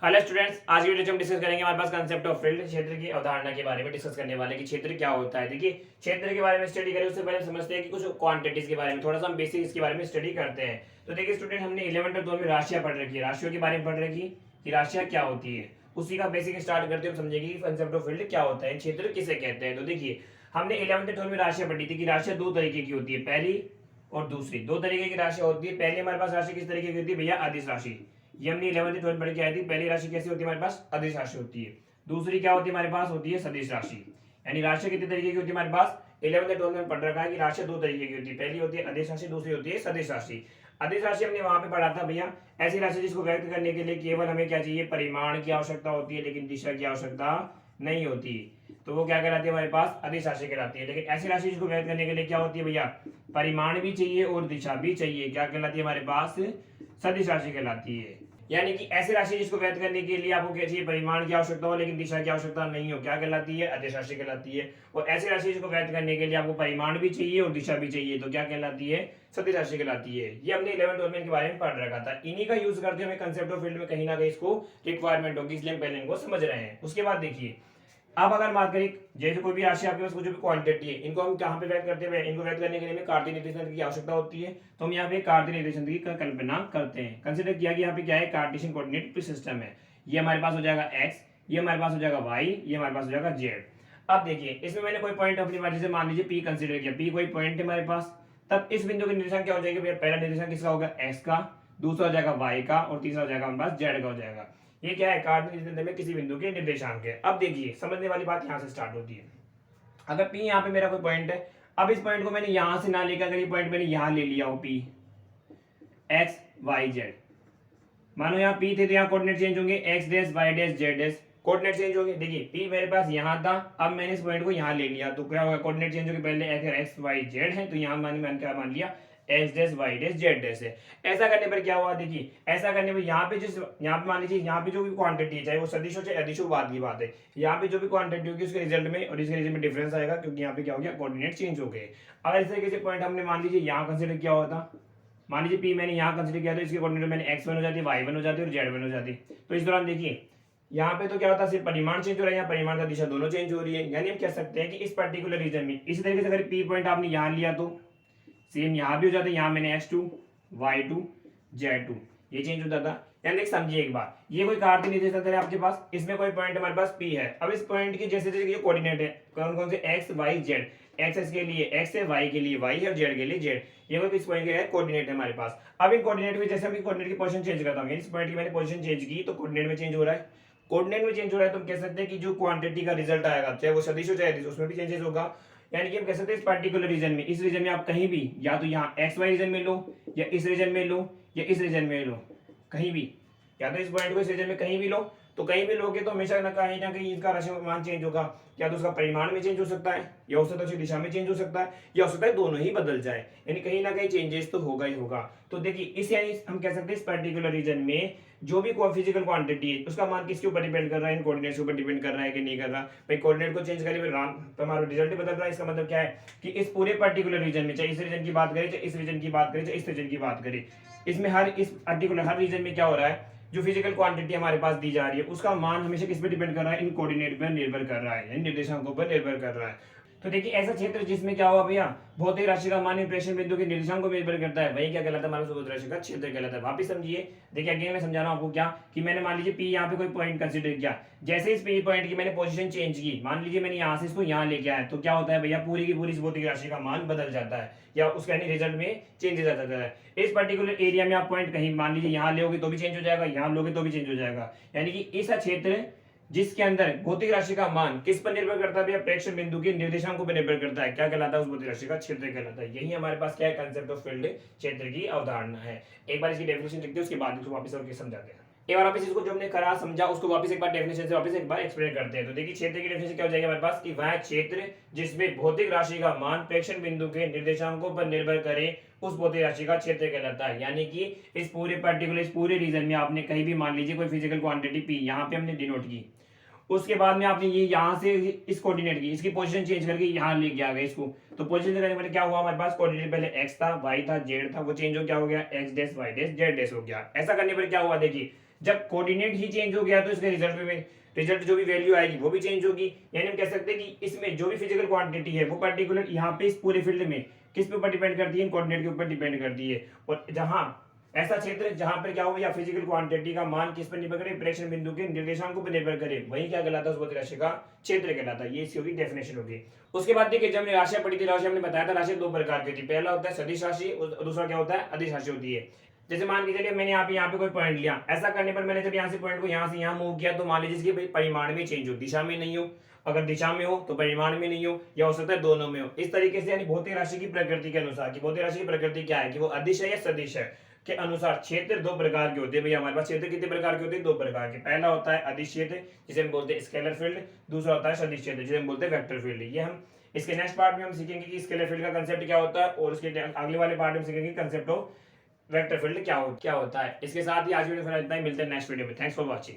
Hello students, आज की video में हम डिस्कस करेंगे हमारे पास कंसेप्ट ऑफ फील्ड, क्षेत्र की अवधारणा के बारे में डिस्कस करने वाले कि क्षेत्र क्या होता है। देखिए, क्षेत्र के बारे में स्टडी करें उससे पहले समझते हैं कि कुछ क्वांटिटीज के बारे में थोड़ा सा हम बेसिक इसके बारे में स्टडी करते हैं। तो देखिए स्टूडेंट, हमने 11th और 12 में राशियां पढ़ रखी है, राशियों के बारे में पढ़ रखी कि राशियां क्या होती है। उसी का बेसिक स्टार्ट करते हुए समझेंगे कि कंसेप्ट ऑफ फील्ड क्या होता है, क्षेत्र किसे कहते हैं। तो देखिए, हमने 11th और 12 में राशियां पढ़ी थी कि राशियां दो तरीके की होती है, पहली और दूसरी। दो तरीके की राशियां होती है। पहली हमारे पास राशि किस तरीके की होती है भैया? अदिश राशि। ये हमने 11th 12 पढ़ के आई थी। पहली राशि कैसी होती है हमारे पास? अदिश राशि होती है। दूसरी क्या होती है हमारे पास? होती है सदिश राशि। यानी राशि कितने तरीके की होती है हमारे पास? 11th 12 में पढ़ रखा है कि राशि दो तरीके की होती है, पहली होती है अदिश राशि, दूसरी होती है सदिश राशि। अदिश राशि हमने वहां पे पढ़ा था भैया, ऐसी राशि जिसको व्यक्त करने के लिए केवल हमें क्या चाहिए? परिमाण की आवश्यकता होती है, लेकिन दिशा की आवश्यकता नहीं होती। तो वो क्या कहलाती है हमारे पास? अदिश राशि कहलाती है। लेकिन ऐसी राशि जिसको व्यक्त करने के लिए क्या होती है भैया? परिमाण भी चाहिए और दिशा भी चाहिए। क्या कहलाती है हमारे पास? सदिश राशि कहलाती है। यानी कि ऐसी राशि जिसको व्यक्त करने के लिए आपको क्या चाहिए? परिमाण की आवश्यकता हो लेकिन दिशा की आवश्यकता नहीं हो, क्या कहलाती है? अदिश राशि कहलाती है। और ऐसी राशि जिसको व्यक्त करने के लिए आपको परिमाण भी चाहिए और दिशा भी चाहिए, तो क्या कहलाती है? सदिश राशि कहलाती है। ये हमने 11th 12 के बारे में पढ़ रखा था। इन्हीं का यूज करते हुए कंसेप्ट ऑफ फील्ड में कहीं ना कहीं इसको रिक्वायरमेंट होगी, इसलिए हम पहले इनको समझ रहे हैं। उसके बाद देखिए, अब अगर बात करें, जैसे कोई भी राशि आपके पास जो भी क्वांटिटी है, इनको हम कहाँ पे व्यक्त करते हैं? इनको व्यक्त करने के लिए हमें कार्तीय निर्देशांक की आवश्यकता होती है। तो हम यहाँ पे कार्तीय निर्देशांक की कल्पना करते हैं। कंसिडर किया कि यहाँ पे क्या है? कार्टेशियन कोऑर्डिनेट सिस्टम है। ये हमारे पास हो जाएगा x, ये हमारे पास हो जाएगा y, ये हमारे पास हो जाएगा z। अब देखिए, इसमें मैंने कोई पॉइंट अपनी मर्जी से मान लीजिए p कंसिडर किया, p कोई पॉइंट है हमारे पास। तब इस बिंदु के निर्देशांक क्या हो जाएंगे भैया? पहला निर्देशांक किसका होगा? x का, दूसरा हो जाएगा y का, और तीसरा हो जाएगा हमारे पास z का हो जाएगा। ये क्या है? कार्तीय निर्देशांक में किसी बिंदु के निर्देशांक है। अब देखिए, समझने वाली बात यहाँ से स्टार्ट होती है। अगर P यहाँ पे मेरा कोई पॉइंट है, अब इस पॉइंट को मैंने यहां से ना लेकर, अगर ये पॉइंट मैंने यहां ले लिया हो, P x y z, मानो यहाँ P थे तो यहाँ कोऑर्डिनेट चेंज होंगे, x dash y dash z dash, coordinate change होंगे। देखिए, P मेरे पास यहाँ था, अब मैंने इस पॉइंट को यहाँ ले लिया, तो क्या होगा? कोऑर्डिनेट चेंज होंगे। पहले अगर x y z है तो यहाँ मैंने क्या मान लिया? x dash y dash z dash है। ऐसा करने पर क्या हुआ? देखिए, ऐसा करने पर यहाँ पे यहाँ पे मान लीजिए, यहाँ पे जो भी क्वांटिटी है, चाहे वो सदिश हो चाहे अदिश हो, बाद की बात है। यहाँ पे जो भी क्वांटिटी होगी उसके रिजल्ट में और इसके रिजल्ट में डिफरेंस आएगा, क्योंकि यहाँ पे क्या हो गया? कोऑर्डिनेट चेंज हो गए। अगर इस तरीके से पॉइंट हमने मान लीजिए यहाँ कंसिडर किया होता, मान लीजिए P मैंने यहाँ कंसिडर किया तो इसके कोऑर्डिनेट मैंने x1 हो जाती, y1 हो जाती और z1 हो जाती। तो इस दौरान देखिए, यहाँ पे तो क्या होता है? सिर्फ परिमाण चेंज हो रहा है, यहाँ परिमाण का दिशा दोनों चेंज हो रही है। यानी हम कह सकते हैं कि इस पर्टिकुलर रीजन में इसी तरीके से अगर P पॉइंट आपने यहाँ लिया तो सेम यहाँ भी हो जाता है। यहाँ मैंने x2 y2 z2 ये चेंज होता था। यानी समझिए एक बार, ये कोई कार्तीय निर्देशांक है आपके पास, इसमें कोई पॉइंट हमारे पास P है। अब इस पॉइंट की जैसे जैसे ये कोऑर्डिनेट है, कौन कौन से? x y z, एक्स के लिए x है, y के लिए y है और z के लिए z। ये कोई इस पॉइंट के कोऑर्डिनेट है हमारे पास। अब इन कोऑर्डिनेट में जैसे हम कोऑर्डिनेट की पोजीशन चेंज करता हूं, इस पॉइंट की मैंने पोजीशन चेंज की तो कोऑर्डिनेट में चेंज हो रहा है। कोऑर्डिनेट में चेंज हो रहा है तो हम कह सकते हैं कि जो क्वांटिटी का रिजल्ट आएगा, चाहे वो सदिश हो चाहे अदिश, उसमें भी चेंजेस होगा। यानी कि हम कह सकते हैं इस पर्टिकुलर रीजन में, इस रीजन में आप कहीं भी, या तो यहाँ एक्स वाई रीजन में लो, या इस रीजन में लो, या इस रीजन में लो, कहीं भी, या तो इस पॉइंट को इस रीजन में कहीं भी लो, तो कहीं भी लोगे तो हमेशा ना कहीं इसका राशिमान चेंज होगा। या तो उसका परिमाण में चेंज हो सकता है, या हो सकता है दिशा में चेंज हो सकता है, या हो सकता है दोनों ही बदल जाए। यानी कहीं ना कहीं चेंजेस तो होगा ही होगा। तो देखिए, इस यानी हम कह सकते हैं इस पर्टिकुलर रीजन में जो भी फिजिकल क्वांटिटी है उसका मान किसके ऊपर डिपेंड कर रहा है? इन कोऑर्डिनेट्स के ऊपर डिपेंड कर रहा है कि नहीं कर रहा? भाई कोऑर्डिनेट को चेंज करें तो हमारा रिजल्ट ही बदल रहा है। इसका मतलब क्या है कि इस पूरे पर्टिकुलर रीजन में, चाहे इस रीजन की बात करें, चाहे इस रीजन की बात करें, चाहे इस रीजन की बात करें, इसमें इस पर्टिकुलर हर रीजन में क्या हो रहा है? जो फिजिकल क्वांटिटी हमारे पास दी जा रही है उसका मान हमेशा किस पे डिपेंड कर रहा है? इन कोऑर्डिनेट पर निर्भर कर रहा है, इन निर्देशांकों पर निर्भर कर रहा है। तो देखिए, ऐसा क्षेत्र जिसमें क्या होगा भैया? भौतिक राशि का मान इन प्रेषण बिंदु के निर्देशांक को निर्भर करता है, वही क्या कहलाता है? हमारा भौतिक राशि का क्षेत्र कहलाता है। वापस समझिए, देखिए अगेन मैं समझा रहा हूं आपको क्या, कि मैंने मान लीजिए P यहाँ पे कोई पॉइंट कंसीडर किया, जैसे इस P पॉइंट की मैंने पोजीशन चेंज की, मान लीजिए मैंने यहाँ से इसको यहाँ लेके आया, तो क्या होता है भैया? पूरी की पूरी इस भौतिक राशि का मान बदल जाता है, या उसका रिजल्ट में चेंजेस आ जाता है। इस पर्टिकुलर एरिया में आप पॉइंट कहीं मान लीजिए यहाँ लोगे तो भी चेंज हो जाएगा, यहाँ लोगे तो भी चेंज हो जाएगा। यानी कि ऐसा क्षेत्र जिसके अंदर भौतिक राशि का मान किस पर निर्भर करता है? प्रेक्षण बिंदु के निर्देशांकों पर निर्भर करता है, क्या कहलाता है? उस भौतिक राशि का क्षेत्र कहलाता है। यही हमारे पास क्या है? कंसेप्ट ऑफ फील्ड, क्षेत्र की अवधारणा है। एक बार इसकी डेफिनेशन लिखते हैं, उसके बाद इसको वापस और समझाते हैं। एक बार वापस इसको जो हमने करा समझा उसको वापस एक बार डेफिनेशन से वापस एक बार एक्सप्लेन करते हैं। तो देखिए, क्षेत्र की डेफिनेशन क्या हो जाएगी हमारे पास, कि वह क्षेत्र जिसमें भौतिक राशि का मान प्रेक्षण बिंदु के निर्देशांकों पर निर्भर करे उस भौतिक राशि का क्षेत्र कहलाता है। यानी कि इस पूरे रीजन में आपने कहीं भी मान लीजिए कोई फिजिकल क्वांटिटी P यहाँ पे हमने डिनोट की, उसके बाद में आपने ये यहाँ से इस कोऑर्डिनेट की, इसकी पोजीशन चेंज करके यहाँ लेके आ गए इसको, तो पोजीशन करने वाले क्या हुआ? हमारे पास कोऑर्डिनेट पहले x था, y था, z था, वो चेंज हो क्या हो गया? x dash y dash z dash हो गया। ऐसा करने पर क्या हुआ? देखिए, जब कोऑर्डिनेट ही चेंज हो गया तो इसके रिजल्ट जो भी वैल्यू आएगी वो भी चेंज होगी। यानी हम कह सकते हैं कि इसमें जो भी फिजिकल क्वांटिटी है वो पर्टिकुलर यहाँ पे इस पूरे फील्ड में किस पे ऊपर डिपेंड करती है, कोऑर्डिनेट के ऊपर डिपेंड करती है। और जहां ऐसा क्षेत्र जहां पर क्या हो या फिजिकल क्वांटिटी का मान किस पर निर्भर करे, प्रेक्षण बिंदु के निर्देशांकों पर निर्भर करे, वही क्या कहलाता है, उस राशि का क्षेत्र कहलाता है। ये इसकी होगी डेफिनेशन होगी। उसके बाद देखिए जब हमने राशियां पढ़ी थी, राशि हमने बताया था राशि दो प्रकार की थी। पहला होता है सदिश राशि और दूसरा क्या होता है, अदिश राशि होती है। जैसे मान के चलिए मैंने यहाँ पे कोई पॉइंट लिया, ऐसा करने पर मैंने जब यहाँ से पॉइंट को यहाँ से यहाँ मूव किया तो मान लीजिए इसके परिमाण में चेंज हो, दिशा में नहीं हो, अगर दिशा में हो तो परिमाण में नहीं हो, या हो सकता है दोनों में हो। इस तरीके से यानी भौतिक राशि की प्रकृति के अनुसार कि भौतिक राशि की प्रकृति क्या है कि वो अदिश है या सदिश है के अनुसार क्षेत्र दो प्रकार के होते हैं। भैया हमारे पास क्षेत्र कितने प्रकार के होते हैं, दो प्रकार के। पहला होता है अदिश क्षेत्र जिसे हम बोलते हैं स्केलर फील्ड, दूसरा होता है सदिश क्षेत्र जिसे हम बोलते हैं वेक्टर फील्ड। ये हम इसके नेक्स्ट पार्ट में हम सीखेंगे कि स्केलर फील्ड का कंसेप्ट क्या होता है, और उसके अगले वाले पार्ट में सीखेंगे कंसेप्ट ऑफ वेक्टर फील्ड क्या होता है। इसके साथ ही आज वीडियो इतना ही, मिलते हैं नेक्स्ट वीडियो में। Thanks for watching.